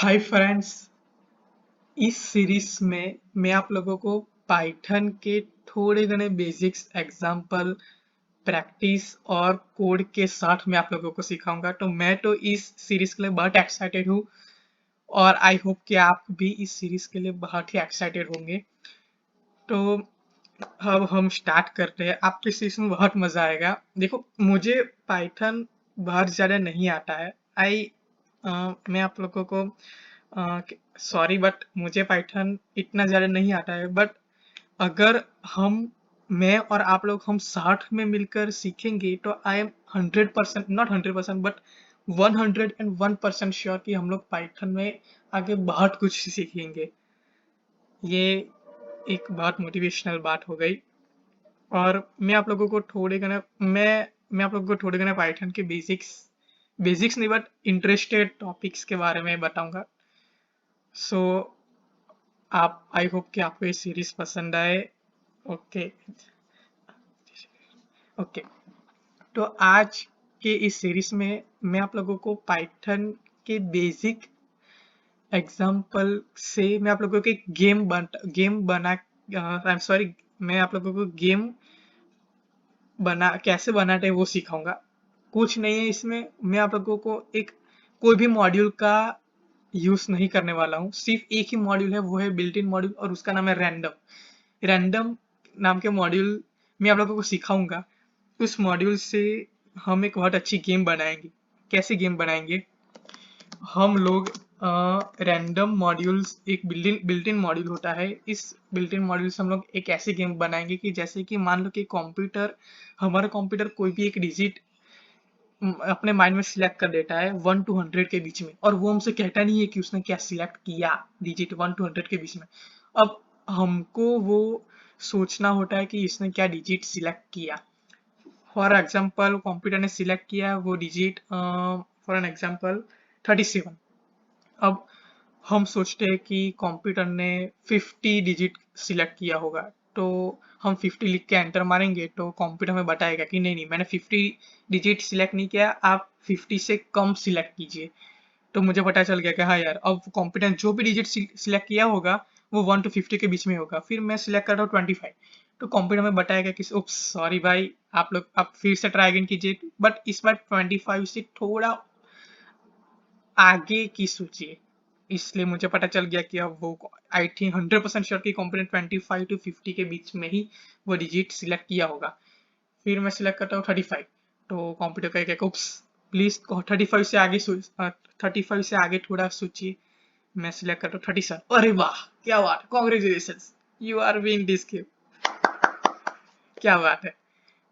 Hi friends. इस series में मैं आप लोगों को पाइथन के थोड़े घने बेसिक्स एग्जाम्पल प्रैक्टिस और कोड के साथ मैं आप लोगों को सिखाऊंगा। तो मैं तो इस सीरीज के लिए बहुत एक्साइटेड हूँ और आई होप कि आप भी इस सीरीज के लिए बहुत ही एक्साइटेड होंगे। तो अब हम स्टार्ट करते हैं। आपको इस सीरीज में बहुत मजा आएगा। देखो, मुझे पाइथन बहुत ज्यादा नहीं आता है। मैं आप लोगों को सॉरी बट मुझे पाइथन इतना ज़्यादा नहीं आता है। बट अगर हम मैं और आप लोग हम साथ में मिलकर सीखेंगे तो I am 100%, not 100% but 101% sure कि हम लोग पाइथन में आगे बहुत कुछ सीखेंगे। ये एक बहुत मोटिवेशनल बात हो गई। और मैं आप लोगों को थोड़े घने मैं आप लोगों को थोड़े घने पाइथन के बेसिक्स बेसिक्स नहीं बट इंटरेस्टेड टॉपिक्स के बारे में बताऊंगा। सो आप आई होप कि आपको ये सीरीज पसंद आए। Okay okay. तो आज के इस सीरीज में मैं आप लोगों को पाइथन के बेसिक एग्जांपल से मैं आप लोगों को एक गेम बना आई एम सॉरी, मैं आप लोगों को गेम बना कैसे बनाते हैं वो सिखाऊंगा। कुछ नहीं है इसमें। मैं आप लोगों को एक कोई भी मॉड्यूल का यूज नहीं करने वाला हूँ। सिर्फ एक ही मॉड्यूल है, वो है बिल्ट इन मॉड्यूल और उसका नाम है रैंडम। रैंडम नाम के मॉड्यूल मैं आप लोगों को सिखाऊंगा। उस मॉड्यूल से हम एक बहुत अच्छी गेम बनाएंगे। कैसे गेम बनाएंगे? हम लोग रैंडम मॉड्यूल्स, एक बिल्ट इन मॉड्यूल होता है। इस बिल्ट इन मॉड्यूल से हम लोग एक ऐसी गेम बनाएंगे कि जैसे कि मान लो कि हमारा कंप्यूटर कोई भी एक डिजिट अपने माइंड में सिलेक्ट कर देता है 1 to 100 के बीच में, और वो हमसे कहता नहीं है कि उसने क्या सिलेक्ट किया डिजिट 1 to 100 के बीच में। अब हमको वो सोचना होता है कि इसने क्या डिजिट सिलेक्ट किया। फॉर एग्जाम्पल कंप्यूटर ने सिलेक्ट किया वो डिजिट, फॉर एन एग्जाम्पल 37। अब हम सोचते हैं कि कंप्यूटर ने 50 डिजिट सिलेक्ट किया होगा। तो हम 50 लिख के एंटर मारेंगे तो कंप्यूटर हमें बताएगा कि नहीं नहीं, मैंने 50 डिजिट सिलेक्ट नहीं किया, आप 50 से कम सिलेक्ट कीजिए। तो मुझे पता चल गया कि हाँ यार, अब कंप्यूटर ने जो भी डिजिट सिलेक्ट किया होगा वो 1 to 50 के बीच में होगा। फिर मैं सिलेक्ट कर रहा हूँ 25, तो कंप्यूटर में बताएगा कि उप्स सॉरी भाई, आप फिर से ट्राई अगेन कीजिए, बट इस बार 25 से थोड़ा आगे की सोचिए। इसलिए मुझे पता चल गया कि अब वो आई थिंक 100% श्योर कि कंपनी 25 to 50 के बीच में ही वो डिजिट सिलेक्ट किया होगा। फिर मैं सिलेक्ट करता हूँ 35, तो कंप्यूटर कहेगा उप्स प्लीज 35 से आगे 35 से आगे थोड़ा सोचिए। मैं सिलेक्ट करता हूँ 37। अरे वाह, क्या बात, congratulation, you are win this game. क्या बात है।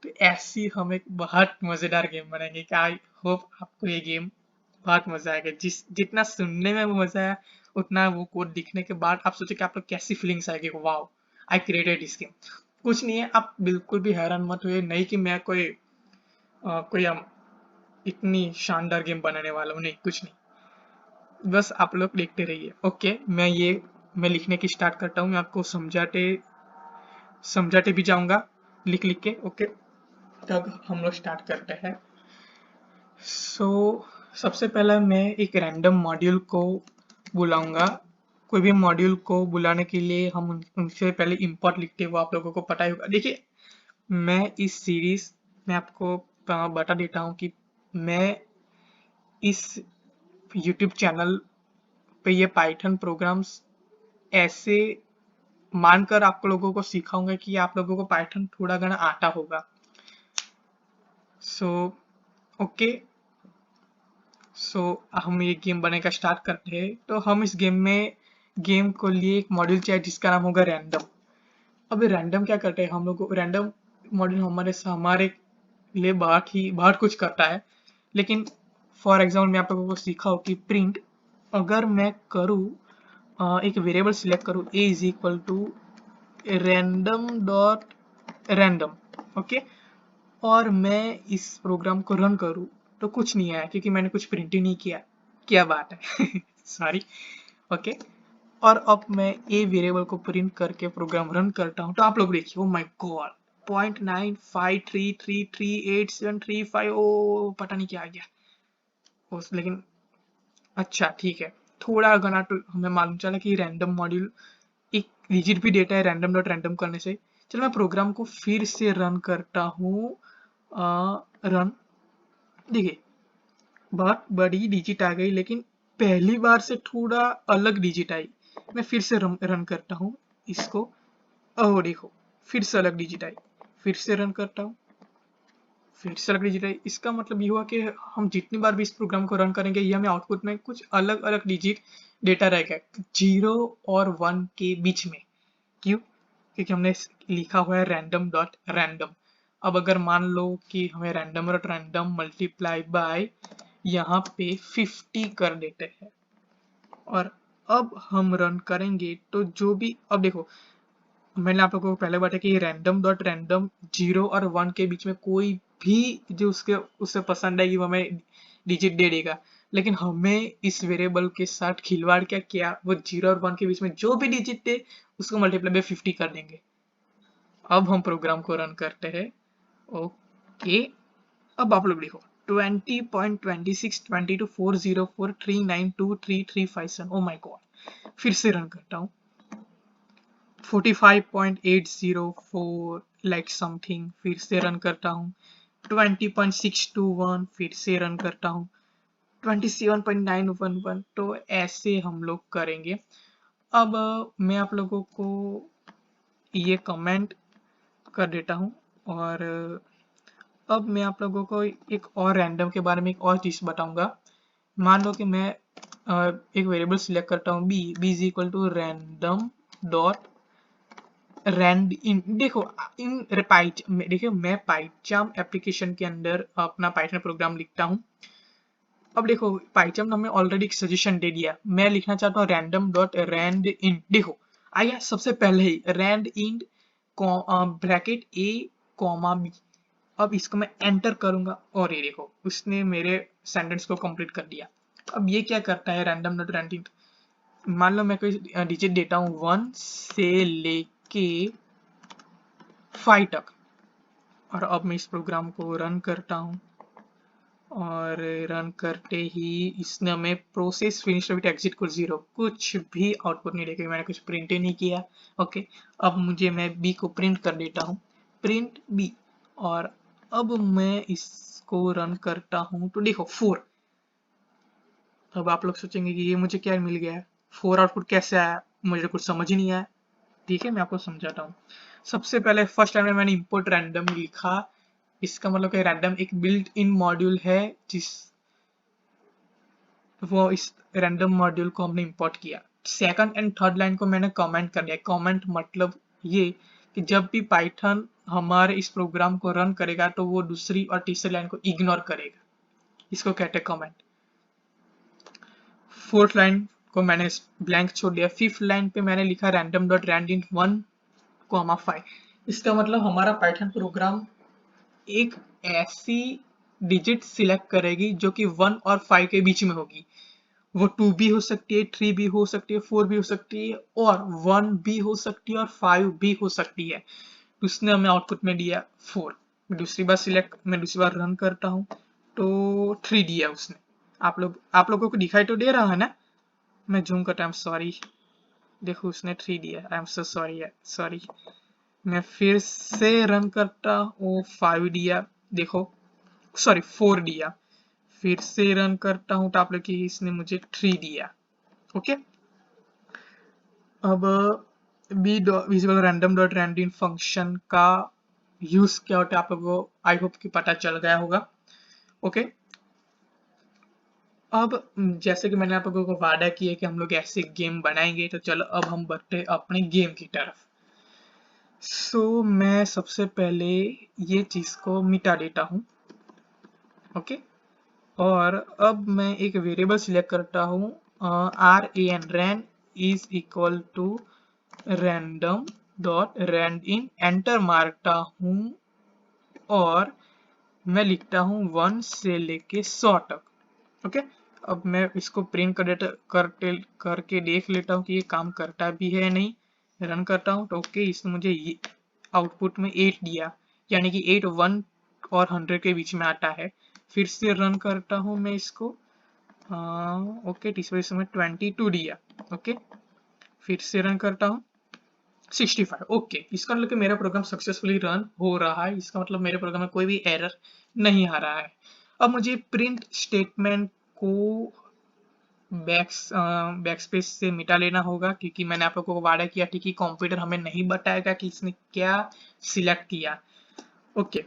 तो ऐसी हम एक बहुत मजेदार गेम बनाएंगे। क्या आई होप आपको ये गेम बहुत मजा आएगा। जितना सुनने में मजा आया उतना वो कोड दिखने के बाद आप सोचे कि आप लोग कैसी फीलिंग्स आएगी। Wow, I created this game. कुछ नहीं है, आप बिल्कुल भी हैरान मत हुए, नहीं कि मैं कोई इतनी शानदार गेम बनाने वाला हूँ, नहीं कुछ नहीं। बस आप लोग देखते रहिए। ओके, मैं लिखने की स्टार्ट करता हूँ। मैं आपको समझाते समझाते भी जाऊंगा लिख लिख के। ओके, तब हम लोग स्टार्ट करते हैं। सो सबसे पहला मैं एक रैंडम मॉड्यूल को बुलाऊंगा। कोई भी मॉड्यूल को बुलाने के लिए हम उनसे पहले इंपोर्ट लिखते हैं, वो आप लोगों को पता ही होगा। देखिए, मैं इस सीरीज में आपको बता देता हूँ कि मैं इस यूट्यूब चैनल पे ये पाइथन प्रोग्राम्स ऐसे मानकर आप लोगों को सिखाऊंगा कि आप लोगों को पाइथन थोड़ा घना आता होगा। सो ओके, सो हम ये गेम बनाने का स्टार्ट करते हैं। तो हम इस गेम को लिए एक मॉड्यूल चाहिए जिसका नाम होगा रैंडम। अब रैंडम क्या करते हैं, हम लोग रैंडम मॉड्यूल हमारे लिए बहुत कुछ करता है। लेकिन फॉर एग्जाम्पल मैं आप लोगों को सिखाऊं कि प्रिंट, अगर मैं करूँ एक वेरिएबल सिलेक्ट करूँ a is equal to random dot random, okay, और मैं इस प्रोग्राम को रन करूँ तो कुछ नहीं आया क्योंकि मैंने कुछ प्रिंट ही नहीं किया। क्या बात है सॉरी। ओके, और अब मैं ए वेरिएबल को प्रिंट करके प्रोग्राम रन करता हूँ तो आप लोग देखिए, ओ माय गॉड, 0.953338735, ओ पता नहीं क्या आ गया लेकिन अच्छा ठीक है। थोड़ा घना तो हमें मालूम चला कि रैंडम मॉड्यूल एक रिजिड भी डेटा है रैंडम डॉट रैंडम करने से। चलो मैं प्रोग्राम को फिर से रन करता हूँ। रन, देखिए बहुत बड़ी डिजिट आ गई, लेकिन पहली बार से थोड़ा अलग डिजिट आई। मैं फिर से रन करता हूँ इसको। ओह देखो, फिर से अलग डिजिट आई। फिर से रन करता हूँ, फिर से अलग डिजिट आई। इसका मतलब ये हुआ कि हम जितनी बार भी इस प्रोग्राम को रन करेंगे, ये हमें आउटपुट में कुछ अलग अलग डिजिट डेटा रहेगा 0 और 1 के बीच में। क्यों? क्योंकि हमने लिखा हुआ है रैंडम डॉट रैंडम। अब अगर मान लो कि हमें random dot random multiply by यहाँ पे 50 कर देते हैं, और अब हम रन करेंगे तो जो भी, अब देखो मैंने आप लोगों को पहले बताया कि रैंडम डॉट रैंडम 0 और 1 के बीच में कोई भी जो उससे पसंद आएगी वो हमें डिजिट दे देगा। लेकिन हमें इस वेरिएबल के साथ खिलवाड़ क्या किया, वो 0 और 1 के बीच में जो भी डिजिट दे उसको मल्टीप्लाई बाय 50 कर देंगे। अब हम प्रोग्राम को रन करते हैं। ओके, अब आप लोग देखो 20.26224043923357। ओ माय गॉड, फिर से रन करता हूँ। 45.804 लाइक समथिंग, फिर से रन करता हूँ। 20.621, फिर से रन करता हूँ। 27.911। तो ऐसे हम लोग करेंगे। अब मैं आप लोगों को ये कमेंट कर देता हूँ, और अब मैं आप लोगों को एक और रैंडम के बारे में एक और चीज़ बताऊंगा। मान लो कि मैं एक वेरिएबल सिलेक्ट करता हूँ B is equal to random dot randint. देखो इन देखिए मैं पाइचाम एप्लीकेशन के अंदर अपना पाइथन प्रोग्राम लिखता हूँ। अब देखो पाइचाम ने हमें ऑलरेडी एक सजेशन दे दिया। मैं लिखना चाहता हूँ रैंडम डॉट रैंड इन। देखो आया सबसे पहले ही randint bracket A comma B. अब इसको मैं एंटर करूंगा और ये देखो उसने मेरे सेंटेंस को कंप्लीट कर दिया। अब ये क्या करता है रैंडम डॉट रैंड इन, मान लो मैं कोई डिजिट देता हूँ 1 से लेके 5 तक, और अब मैं इस प्रोग्राम को रन करता हूँ, और रन करते ही इसने हमें प्रोसेस फिनिश विद एग्जिट को 0, कुछ भी आउटपुट नहीं देगा, मैंने कुछ प्रिंट ही नहीं किया। ओके, अब मैं बी को प्रिंट कर देता हूँ, प्रिंट बी, और अब मैं इसको रन करता हूँ तो देखो 4। अब आप लोग सोचेंगे कि ये मुझे क्या मिल गया है, 4 आउटपुट कैसे आया, मुझे कुछ समझ ही नहीं आया। ठीक है, मैं आपको समझाता हूँ। सबसे पहले फर्स्ट टाइम में मैंने इंपोर्ट रैंडम लिखा। इसका मतलब कि रैंडम एक बिल्ट इन मॉड्यूल है, वो इस रैंडम मॉड्यूल को हमने इंपोर्ट किया। सेकंड एंड थर्ड लाइन को मैंने कमेंट कर दिया। कमेंट मतलब ये कि जब भी पाइथन हमारे इस प्रोग्राम को रन करेगा तो वो दूसरी और तीसरी लाइन को इग्नोर करेगा, इसको कहते हैं कमेंट। फोर्थ लाइन को मैंने ब्लैंक छोड़ दिया। फिफ्थ लाइन पे मैंने लिखा रैंडम डॉट रैंड इन 1,5। इसका मतलब हमारा पाइथन प्रोग्राम एक ऐसी डिजिट सिलेक्ट करेगी जो कि 1 और 5 के बीच में होगी। वो 2 भी हो सकती है, 3 भी हो सकती है, 4 भी हो सकती है, और 1 भी हो सकती है, और 5 भी हो सकती है। उसने हमें आउटपुट में दिया 4। मैं दूसरी बार रन करता हूँ तो 3 दिया उसने। आप लोगों को दिखाई तो दे रहा है ना? मैं जूम करता हूँ, सॉरी। देखो उसने 3 दिया। I am so sorry, sorry. मैं फिर से रन करता हूँ, 5 दिया। देखो सॉरी 4 दिया। फिर से रन करता हूँ तो आप लोग की इसने मुझे 3 दिया। ओके, अब be visible random dot random function का यूज क्या होता है आप लोगों को आई होप कि पता चल गया होगा। ओके, अब जैसे कि मैंने आप लोगों को वादा किया कि हम लोग ऐसे गेम बनाएंगे, तो चलो अब हम बढ़ते हैं अपने गेम की तरफ। सो मैं सबसे पहले ये चीज को मिटा देता हूँ। ओके, और अब मैं एक वेरिएबल सिलेक्ट करता हूँ ran is equal to random dot randint, enter मारता हूँ, और मैं लिखता हूँ 1 से लेके 100 तक। ओके, अब मैं इसको प्रिंट करके देख लेता हूँ कि ये काम करता भी है नहीं। रन करता हूँ तो ओके, इसने मुझे आउटपुट में 8 दिया, यानी कि 8 1 और 100 के बीच में आता है। फिर से रन करता हूँ मैं इसको, ओके, टी स्पेस में 22 दिया। ओके, फिर से रन करता हूँ 65। ओके, इसका मतलब कि मेरा प्रोग्राम सक्सेसफुली रन हो रहा है, इसका मतलब मेरे प्रोग्राम में कोई भी एरर नहीं आ रहा है। अब मुझे प्रिंट स्टेटमेंट को बैकस्पेस से मिटा लेना होगा, क्योंकि मैंने आप लोगों को वादा किया था कि कंप्यूटर हमें नहीं बताएगा कि इसने क्या सिलेक्ट किया। ओके,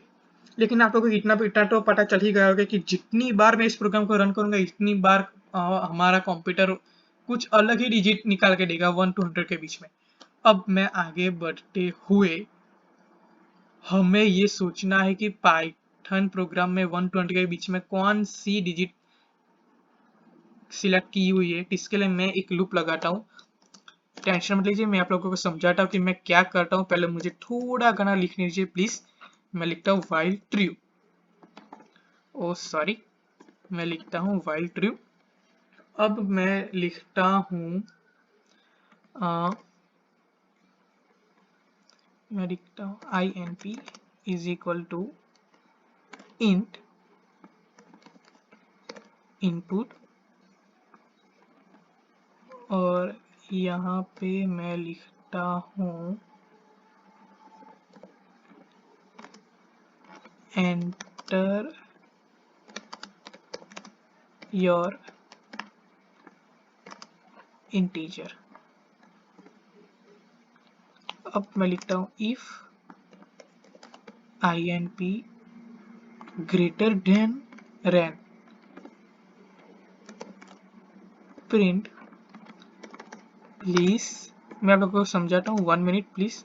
लेकिन आप लोगों को इतना तो पता चल ही गया होगा कि जितनी बार मैं इस प्रोग्राम को रन करूंगा इतनी बार हमारा कंप्यूटर कुछ अलग ही डिजिट निकाल के देगा 1 to 100 के बीच में। अब मैं आगे बढ़ते हुए हमें ये सोचना है कि पाइथन प्रोग्राम में 120 के बीच में कौन सी डिजिट सिलेक्ट की हुई है। इसके लिए मैं एक लूप लगाता हूँ। टेंशन मत लीजिए, मैं आप लोगों को समझाता हूँ कि मैं क्या करता हूँ। पहले मुझे थोड़ा गाना लिखने दीजिए प्लीज। मैं लिखता हूँ while true। ओ सॉरी, मैं लिखता हूँ while true। अब मैं लिखता हूँ मैं लिखता हूँ inp is equal to int input, और यहाँ पे मैं लिखता हूँ enter your integer। अब मैं लिखता हूँ if inp greater than ren print please. मैं आप लोगों को समझाता हूँ, 1 minute please.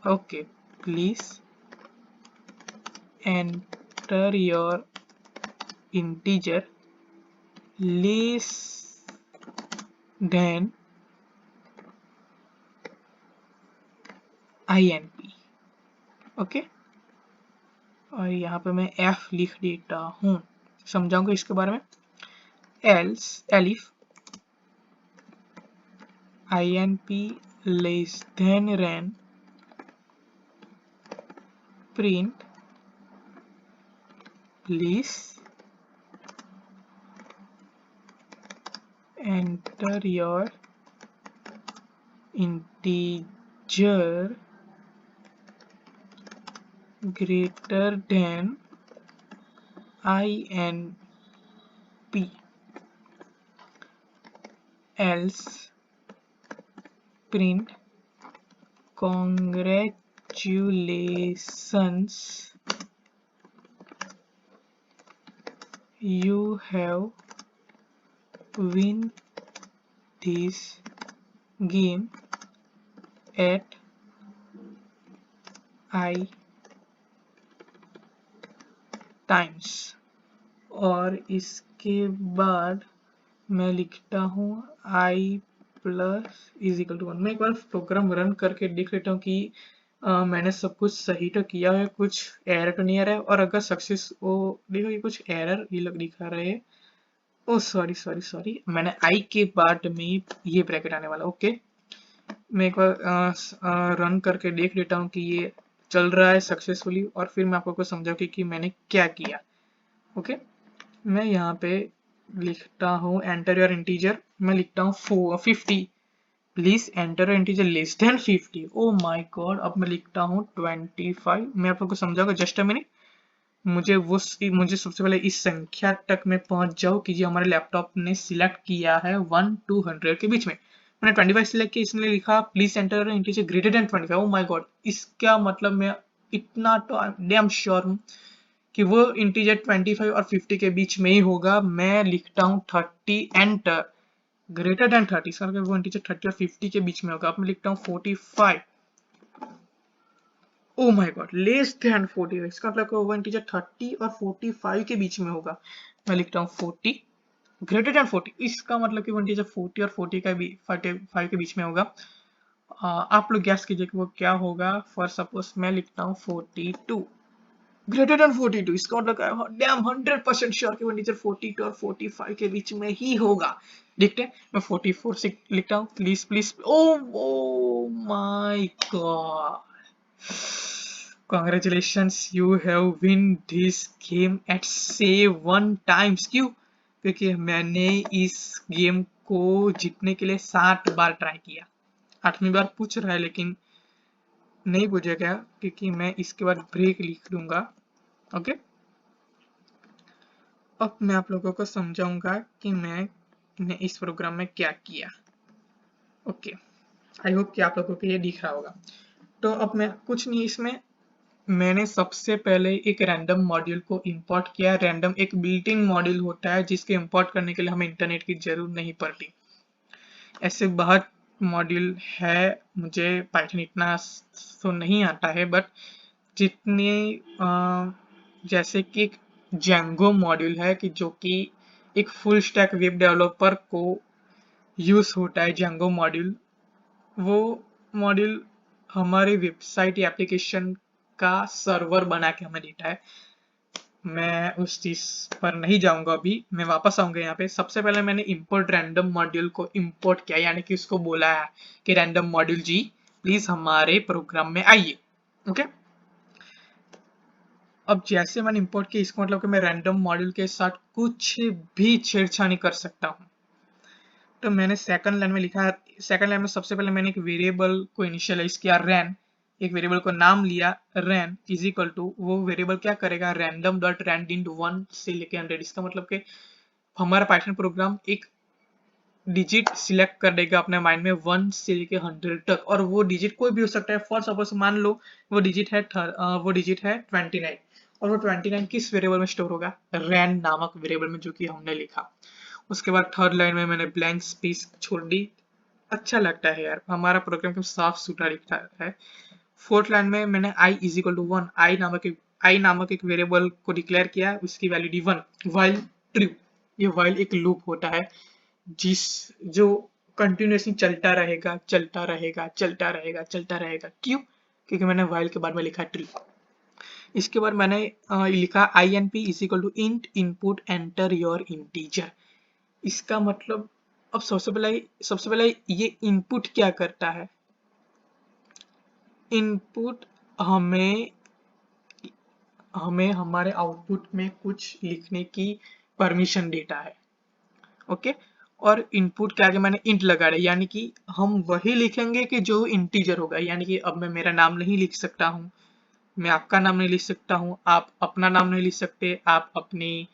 Okay, please enter your integer less than inp। Okay, और यहाँ पे मैं f लिख देता हूँ, समझाऊंगा इसके बारे में। else elif inp less than ren print please enter your integer greater than inp else print congratulations you have win this game at I times। और इसके बाद मैं लिखता हूँ i plus is equal to 1। मैं एक बार प्रोग्राम रन करके देख लेता हूँ कि मैंने सब कुछ सही तो किया है, कुछ एरर तो नहीं आ रहा है। और अगर सक्सेस, वो देखो ये कुछ एरर ये लोग दिखा रहे हैं। ओ सॉरी सॉरी सॉरी, मैंने आई के बाद में ये ब्रैकेट आने वाला। ओके, मैं एक बार रन करके देख लेता हूँ कि ये चल रहा है सक्सेसफुली, और फिर मैं आपको समझाऊंगी कि मैंने क्या किया। ओके, मैं यहाँ पे लिखता हूँ एंटर योर इंटीजर। मैं लिखता हूँ 50 please enter your integer less than 50। Oh my God, अब मैं लिखता हूँ 25। मैं आप लोग को समझाऊंगा, जस्ट अ मिनट। मुझे सबसे पहले इस संख्या तक मैं पहुंच जाऊं कि जो हमारे लैपटॉप ने सिलेक्ट किया है 1 to 100 के बीच में। मैंने 25 सिलेक्ट किया, इसने लिखा please enter integer greater than 25। Oh my God, इसका मतलब मैं इतना तो डैम श्योर हूँ कि वो इंटीजर 25 और 50 के बीच में ही होगा। मैं लिखता हूँ 30 एंटर ग्रेटर देन 30, इसका मतलब वो इंटीजर 30 और 50 के बीच में होगा। अब मैं लिखता हूँ 45। Oh my God, less than 40, इसका मतलब वो इंटीजर 30 और 45 के बीच में होगा। मैं लिखता हूँ 40 ग्रेटर देन 40, इसका मतलब कि वो इंटीजर 40 और 40 का भी 45 के बीच में होगा। आप लोग गैस कीजिए कि वो क्या होगा। फॉर सपोज मैं लिखता हूँ 42 ग्रेटर देन 42, इसका मतलब डैम 100% श्योर कि वो इंटीजर 42 और 45 के बीच में ही होगा। देखते हैं, मैं 44 से लिखता हूँ please please. Oh my God, congratulations you have win this game at say 1 times। क्यों? क्योंकि मैंने इस गेम को जीतने के लिए 7 बार ट्राई किया। 8वीं बार पूछ रहा है लेकिन नहीं पूछेगा क्योंकि मैं इसके बाद ब्रेक लिख दूंगा। ओके, अब मैं आप लोगों को समझाऊंगा कि मैंने इस प्रोग्राम में क्या किया। ओके, आई होप कि आप लोगों को ये दिख रहा होगा। तो अब मैं कुछ नहीं, इसमें मैंने सबसे पहले एक रैंडम मॉड्यूल को इंपोर्ट किया। रैंडम एक बिल्ट इन मॉड्यूल होता है जिसके इंपोर्ट करने के लिए हमें इंटरनेट की जरूरत नहीं पड़ती। ऐसे बहुत मॉड्यूल है, मुझे पाइथन इतना तो नहीं आता है, बट जितने जैसे कि एक जेंगो मॉड्यूल है कि जो कि एक फुल स्टैक वेब डेवलपर को यूज होता है। जेंगो मॉड्यूल, वो मॉड्यूल हमारे वेबसाइट या एप्लीकेशन का सर्वर बना के हमें देता है। मैं उस चीज पर नहीं जाऊंगा अभी, मैं वापस आऊंगा यहाँ पे। सबसे पहले मैंने इंपोर्ट रैंडम मॉड्यूल को इंपोर्ट किया, यानी कि उसको बोला है कि रैंडम मॉड्यूल जी प्लीज हमारे प्रोग्राम में आइए। ओके, अब जैसे मैंने इंपोर्ट किया, इसका मतलब कि मैं रैंडम मॉड्यूल के साथ कुछ भी छेड़छाड़ी कर सकता हूँ। तो मैंने सेकंड लाइन में लिखा, सेकंड लाइन में सबसे पहले मैंने एक वेरिएबल को इनिशियलाइज किया रैन, एक वेरिएबल को नाम लिया रैन इज इक्वल टू, वो वेरिएबल क्या करेगा, रैंडम डॉट रैंड 1 से लेके 100। इसका मतलब कि हमारा पाइथन प्रोग्राम एक डिजिट सिलेक्ट कर देगा अपने माइंड में 1 से लेके 100 तक, और वो डिजिट कोई भी हो सकता है। फॉर सपोज मान लो वो डिजिट है 29, और वो 29 किस वेरिएबल में स्टोर होगा, रैन नामक वेरिएबल में, जो कि हमने लिखा। उसके बाद थर्ड लाइन में मैंने ब्लैंक स्पेस छोड़ दी। अच्छा लगता है यार, हमारा प्रोग्राम को साफ सुथरा लिखता है। फोर्थ लाइन में मैंने आई इज इक्वल टू 1, आई नामक एक वेरिएबल को डिक्लेयर किया, उसकी वैल्यू दी 1, वाइल ट्रू। ये वाइल एक लूप होता है जिस जो कंटिन्यूसली चलता रहेगा चलता रहेगा चलता रहेगा चलता रहेगा। क्यों? क्योंकि मैंने वाइल के बाद में लिखा ट्रू। इसके बाद मैंने लिखा I N P is equal to int input enter your integer. इसका मतलब, अब सबसे पहले ये इनपुट क्या करता है, इनपुट हमें हमें हमारे आउटपुट में कुछ लिखने की परमिशन देता है। ओके, और इनपुट के आगे मैंने इंट लगा दिया, यानी कि हम वही लिखेंगे कि जो इंटीजर होगा। यानी कि अब मैं मेरा नाम नहीं लिख सकता हूँ, मैं आपका नाम नहीं लिख सकता हूँ, आप अपना नाम नहीं लिख सकते, आप अपनी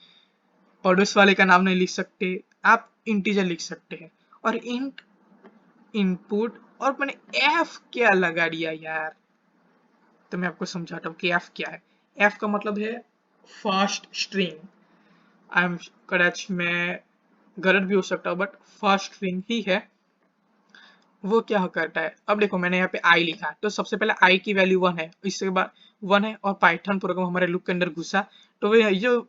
पड़ोस वाले का नाम नहीं लिख सकते, आप इंटीजर लिख सकते हैं। और इंट इनपुट, और मैंने एफ क्या लगा दिया यार, तो मैं आपको समझाता हूँ कि एफ क्या है। एफ का मतलब है फास्ट स्ट्रिंग। आई एम कदाच मैं गलत भी हो सकता हूँ, बट फास्ट स्ट्रिंग ही है। वो क्या करता है, अब देखो मैंने यहाँ पे आई लिखा, तो सबसे पहले आई की वैल्यू 1 है, इसके बाद 1 है, और पाइथन प्रोग्राम हमारे लूप के अंदर घुसा, तो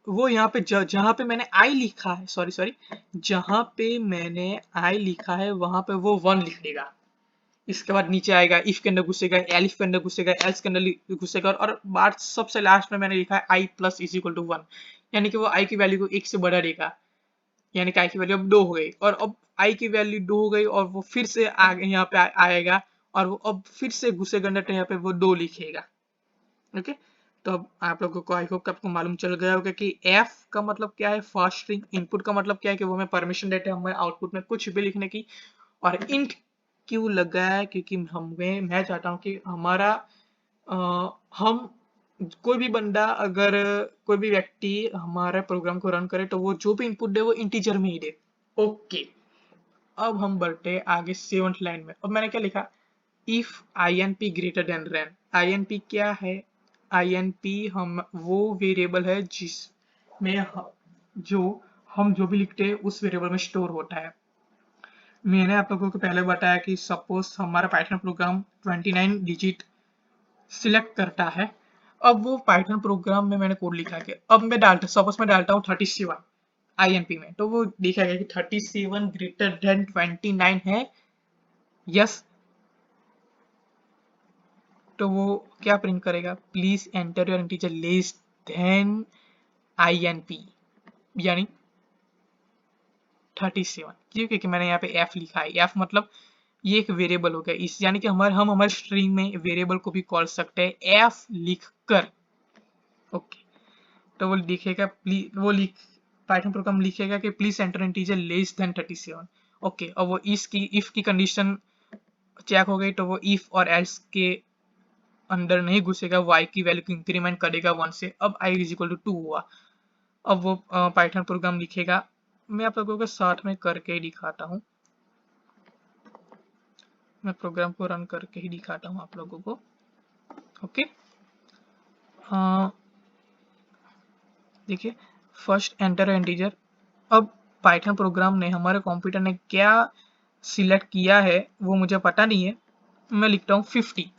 वो यहाँ पे जहाँ पे मैंने आई लिखा है, सॉरी जहाँ पे मैंने आई लिखा है वहां पे वो 1 लिख देगा। इसके बाद नीचे आएगा, इफ के अंदर घुसेगा, एलिफ के अंदर घुसेगा, एल्स के अंदर घुसेगा, और बात सबसे लास्ट में मैंने लिखा है आई प्लस इज इक्वल टू 1, यानी कि वो आई की वैल्यू को 1 से बढ़ा देगा, यानी कि आई की वैल्यू अब 2 हो गई, और अब आई की वैल्यू 2 हो गई, और वो फिर से आगे यहाँ पे आएगा, और वो अब फिर से घुसेगा अंदर, यहाँ पे वो 2 लिखेगा। ओके, तो अब आप लोगों को आई होप आपको मालूम चल गया होगा कि एफ का मतलब क्या है, फास्ट स्ट्रिंग। इनपुट का मतलब क्या है कि वो हमें परमिशन देते हैं हमें आउटपुट में कुछ भी लिखने की। और इंट क्यों लगा है, क्योंकि मैं चाहता हूँ कि हमारा हम कोई भी बंदा, अगर कोई भी व्यक्ति हमारे प्रोग्राम को रन करे तो वो जो भी इनपुट दे वो इंटीजर में ही दे। ओके, अब हम बढ़ते आगे 7th लाइन में। अब मैंने क्या लिखा, if I N P greater than ran. I N P क्या है, आई एन पी हम वो वेरिएबल है जिसमें हम जो भी लिखते हैं उस वेरिएबल में स्टोर होता है। मैंने आप लोगों को पहले बताया कि सपोज हमारा पाइथन प्रोग्राम 29 डिजिट सिलेक्ट करता है। अब वो पाइथन प्रोग्राम में मैंने कोड लिखा है, अब मैं सपोज मैं डालता हूँ 37 आईएनपी में, तो वो दिखाएगा कि 37 ग्रेटर देन 29 है, यस। तो वो क्या प्रिंट करेगा, please enter your integer less than INP, यानी 37। क्यों? क्योंकि मैंने यहाँ पे एफ लिखा है। एफ मतलब ये एक वेरिएबल हो गया, इस यानी कि हम हमारे स्ट्रिंग में वेरिएबल को भी कॉल सकते हैं एफ लिख कर। ओके, तो वो लिखेगा प्लीज, वो लिख पाइथन प्रोग्राम लिखेगा कि please enter integer less than 37। Okay, और वो इफ की कंडीशन चेक हो गई तो वो इफ और एल्स के अंदर नहीं घुसेगा, y की वैल्यू को इंक्रीमेंट करेगा 1 से। अब i इज इक्वल टू 2 हुआ। अब वो पाइथन प्रोग्राम लिखेगा। मैं आप लोगों को साथ में करके ही दिखाता हूँ, मैं प्रोग्राम को रन करके ही दिखाता हूँ आप लोगों को। ओके, देखिए, फर्स्ट एंटर इंटीजर। अब पाइथन प्रोग्राम ने, हमारे कंप्यूटर ने क्या सिलेक्ट किया है वो मुझे पता नहीं है। मैं लिखता हूँ 50।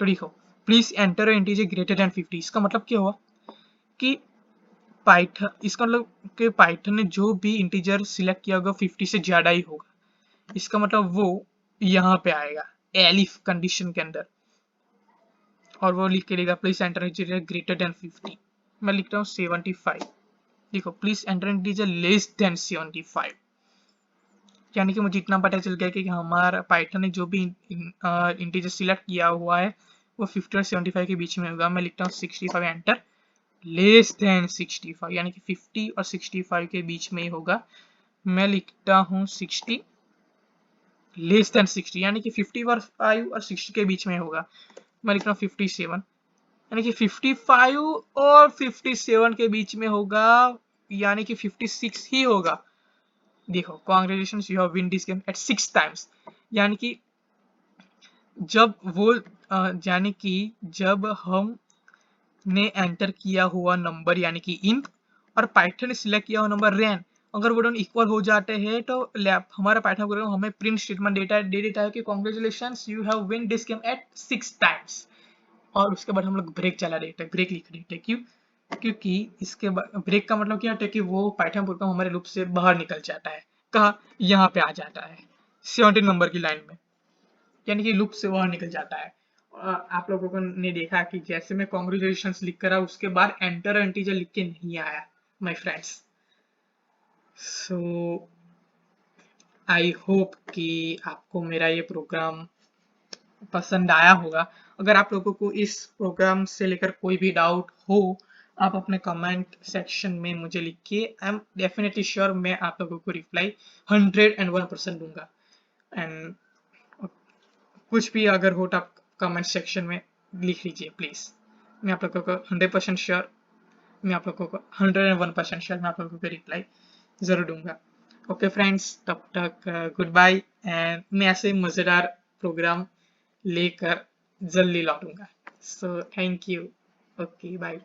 तो देखो, please enter integer greater than 50। इसका मतलब क्या हुआ कि पाइथन, इसका मतलब कि पाइथन ने जो भी इंटीजर सिलेक्ट किया होगा 50 से ज्यादा ही होगा। इसका मतलब वो यहाँ पे आएगा एलिफ कंडीशन के अंदर, और वो लिख के देगा please enter integer greater than 50। मैं लिखता हूँ 75। देखो, please enter integer less than 75, यानी कि मुझे इतना पता चल गया कि हमारा पाइथन ने जो भी इंटीजर सिलेक्ट किया हुआ है वो 50 और 75 के बीच में होगा। मैं लिखता हूँ 65 एंटर, लेस देन 65, यानी कि 50 और 65 के बीच में ही होगा। मैं लिखता हूँ 60 लेस देन 60, यानी कि 55 और 60 के बीच में होगा। मैं लिखता हूँ 57, यानी कि 55 और 57 के बीच में होगा, यानी कि 56 ही होगा। देखो, congratulations, you have win this game at 6 times. यानी कि जब वो यानी कि जब हम ने एंटर किया हुआ नंबर यानी कि इंट और पाइथन ने सिलेक्ट किया हुआ नंबर रैन, अगर वो दोनों इक्वल हो जाते हैं तो हमारा पाइथन प्रोग्राम हमें प्रिंट स्टेटमेंट दे देता है कि congratulations, you have win this game at 6 times. और उसके बाद हम लोग ब्रेक चला देते हैं, ब्रेक लिख देते हैं। क्यों? क्योंकि इसके बाद ब्रेक का मतलब क्या होता है कि वो पाइथन प्रोग्राम हमारे लूप से बाहर निकल जाता है। कहाँ? यहाँ पे आ जाता है 17 नंबर की लाइन में, यानी कि लूप से बाहर निकल जाता है। आप लोगों को ने देखा कि जैसे मैं कॉन्ग्रेचुलेशंस लिख कर उसके बाद एंटर इंटीजर लिख के नहीं आया my friends. So I hope कि आपको मेरा ये प्रोग्राम पसंद आया होगा। अगर आप लोगों को इस प्रोग्राम से लेकर कोई भी डाउट हो, आप अपने कमेंट सेक्शन में मुझे लिखिए। आई एम डेफिनेटली श्योर मैं आप लोगों को रिप्लाई 101% दूंगा। एंड कुछ भी अगर हो तो आप कमेंट सेक्शन में लिख लीजिए प्लीज। मैं आप लोगों को 100% श्योर, मैं आप लोगों को 101% श्योर मैं आप लोगों को रिप्लाई जरूर दूंगा। ओके फ्रेंड्स, तब तक गुड बाय, एंड मैं ऐसे मजेदार प्रोग्राम लेकर जल्दी लौटूंगा। So thank you. Okay, bye.